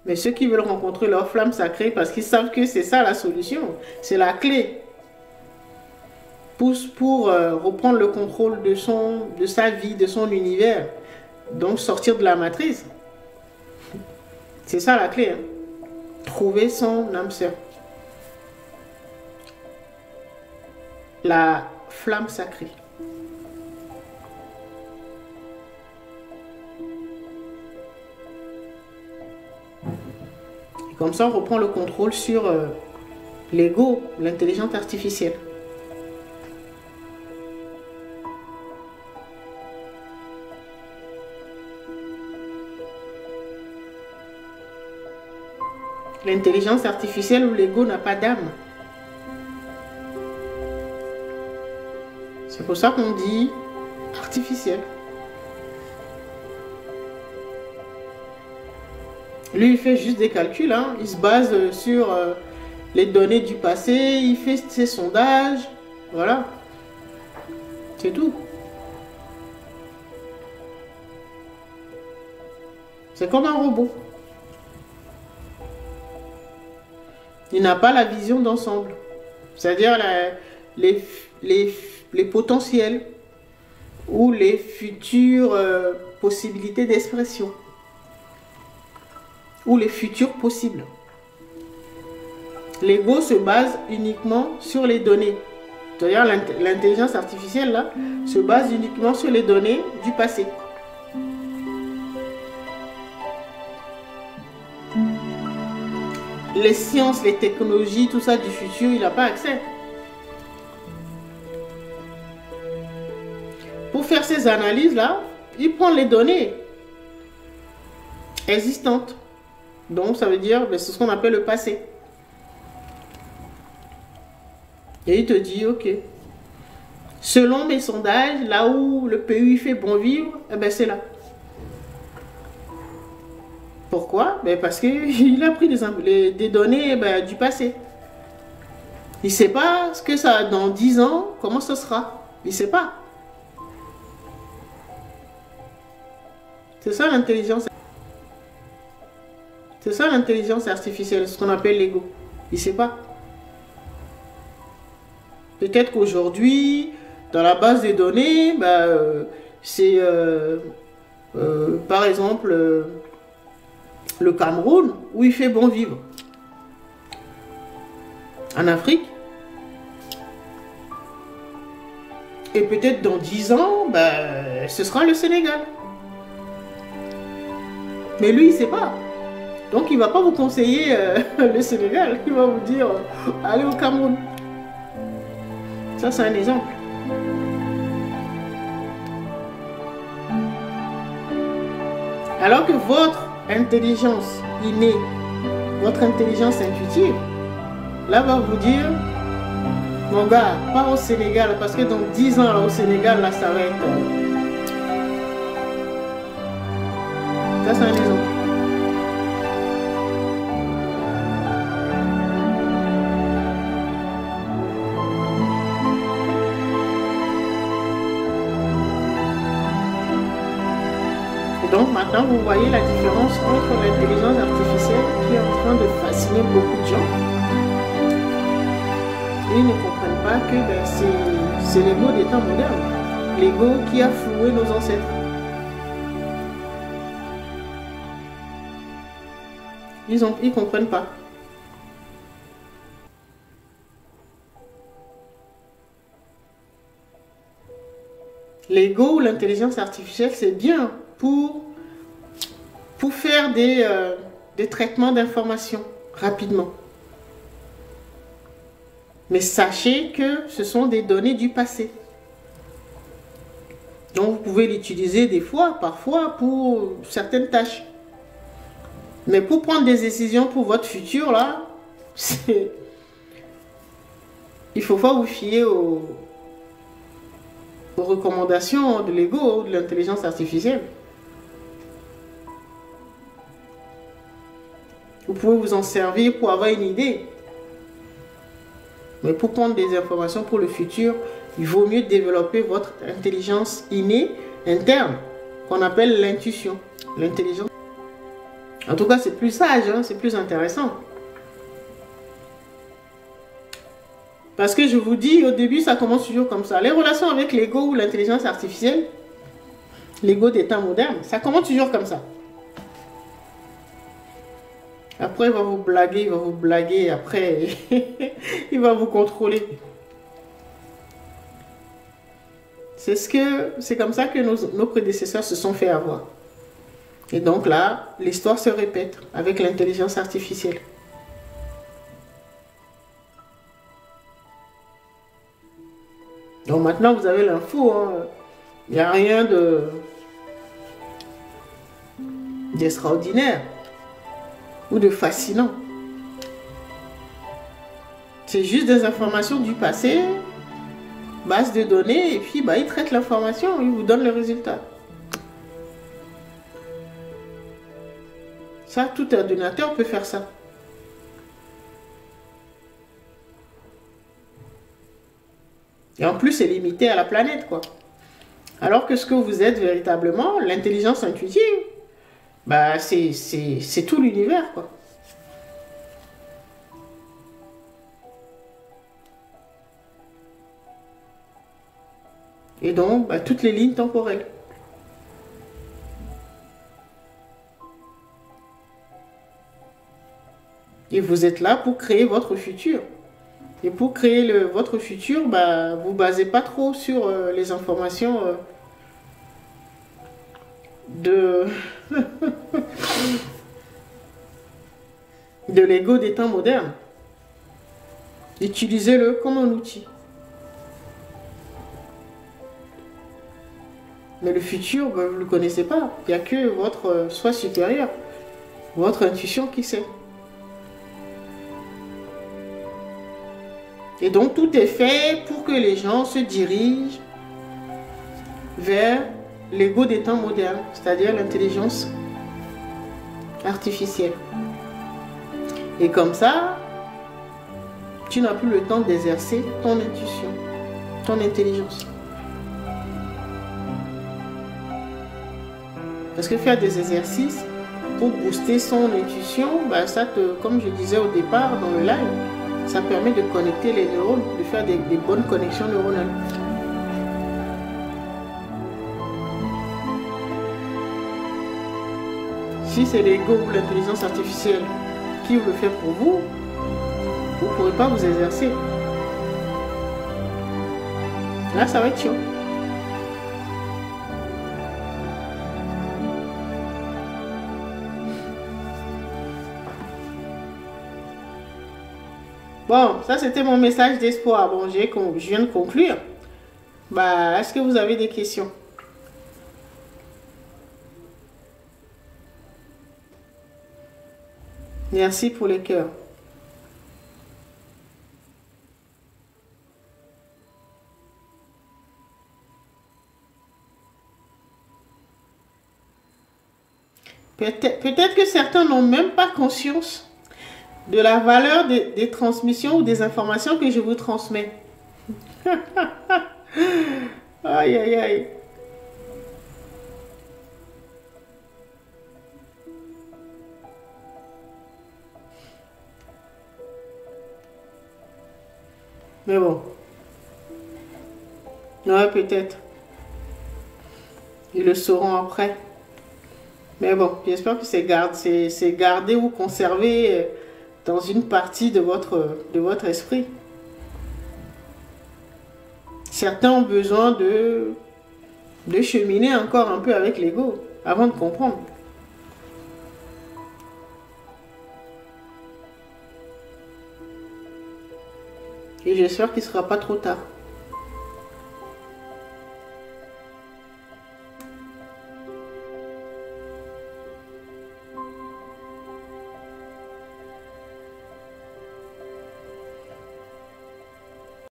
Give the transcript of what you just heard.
Mais ceux qui veulent rencontrer leur flamme sacrée, parce qu'ils savent que c'est ça la solution, c'est la clé pour reprendre le contrôle de sa vie, de son univers. Donc sortir de la matrice. C'est ça la clé. Hein. Trouver son âme sœur. La flamme sacrée. Et comme ça, on reprend le contrôle sur l'ego, l'intelligence artificielle. L'intelligence artificielle ou l'ego n'a pas d'âme. C'est pour ça qu'on dit artificiel. Lui, il fait juste des calculs. Hein. Il se base sur les données du passé. Il fait ses sondages. Voilà. C'est tout. C'est comme un robot. Il n'a pas la vision d'ensemble. C'est-à-dire les potentiels ou les futures possibilités d'expression. Ou les futurs possibles. L'ego se base uniquement sur les données. C'est-à-dire l'intelligence artificielle là, se base uniquement sur les données du passé. Les sciences, les technologies, tout ça du futur, il n'a pas accès. Pour faire ces analyses-là, il prend les données existantes. Donc, ça veut dire, c'est ce qu'on appelle le passé. Et il te dit, ok, selon mes sondages, là où le pays fait bon vivre, eh ben c'est là. Pourquoi? Ben parce qu'il a pris des données du passé. Il ne sait pas ce que ça, dans 10 ans, comment ce sera. Il ne sait pas. C'est ça l'intelligence. C'est ça l'intelligence artificielle, ce qu'on appelle l'ego. Il ne sait pas. Peut-être qu'aujourd'hui, dans la base des données, c'est par exemple le Cameroun où il fait bon vivre. En Afrique. Et peut-être dans 10 ans, ce sera le Sénégal. Mais lui, il ne sait pas. Donc, il ne va pas vous conseiller le Sénégal. Il va vous dire, allez au Cameroun. Ça, c'est un exemple. Alors que votre intelligence innée, votre intelligence intuitive, là, va vous dire, mon gars, pas au Sénégal, parce que dans 10 ans, là, au Sénégal, là, ça va être... Ça, c'est un exemple. Donc maintenant, vous voyez la différence entre l'intelligence artificielle qui est en train de fasciner beaucoup de gens. Et ils ne comprennent pas que c'est l'ego des temps modernes. L'ego qui a floué nos ancêtres. Ils ne comprennent pas. L'ego ou l'intelligence artificielle, c'est bien pour faire des traitements d'informations rapidement. Mais sachez que ce sont des données du passé. Donc vous pouvez l'utiliser des fois, parfois, pour certaines tâches. Mais pour prendre des décisions pour votre futur, là, il ne faut pas vous fier aux recommandations de l'ego, de l'intelligence artificielle. Vous pouvez vous en servir pour avoir une idée. Mais pour prendre des informations pour le futur, il vaut mieux développer votre intelligence innée interne, qu'on appelle l'intuition. L'intelligence. En tout cas, c'est plus sage, hein, c'est plus intéressant. Parce que je vous dis, au début, ça commence toujours comme ça. Les relations avec l'ego ou l'intelligence artificielle, l'ego des temps modernes, ça commence toujours comme ça. Après, il va vous blaguer, après, il va vous contrôler. C'est comme ça que nos prédécesseurs se sont fait avoir. Et donc là, l'histoire se répète avec l'intelligence artificielle. Donc maintenant, vous avez l'info. Hein. Il n'y a rien d'extraordinaire ou de fascinant. C'est juste des informations du passé, base de données, et puis bah, il traite l'information, il vous donne le résultat. Ça, tout ordinateur peut faire ça. Et en plus, c'est limité à la planète, quoi. Alors que ce que vous êtes véritablement, l'intelligence intuitive, bah, c'est tout l'univers, quoi. Et donc, bah, toutes les lignes temporelles. Et vous êtes là pour créer votre futur. Et pour créer votre futur, bah, vous ne basez pas trop sur les informations de l'ego des temps modernes. Utilisez-le comme un outil. Mais le futur, bah, vous ne le connaissez pas. Il n'y a que votre soi supérieur, votre intuition qui sait. Et donc tout est fait pour que les gens se dirigent vers l'ego des temps modernes, c'est-à-dire l'intelligence artificielle. Et comme ça, tu n'as plus le temps d'exercer ton intuition, ton intelligence. Parce que faire des exercices pour booster son intuition, bah ça comme je disais au départ dans le live, ça permet de connecter les neurones, de faire des bonnes connexions neuronales. Si c'est l'ego ou l'intelligence artificielle qui le fait pour vous, vous ne pourrez pas vous exercer. Là, ça va être chiant. Bon, ça c'était mon message d'espoir. Bon, je viens de conclure. Bah, est-ce que vous avez des questions? Merci pour les cœurs. Peut-être que certains n'ont même pas conscience de la valeur des transmissions ou des informations que je vous transmets. Aïe, aïe, aïe. Mais bon. Ouais, peut-être. Ils le sauront après. Mais bon, j'espère que c'est gardé ou conservé dans une partie de votre esprit. Certains ont besoin de cheminer encore un peu avec l'ego avant de comprendre. Et j'espère qu'il ne sera pas trop tard.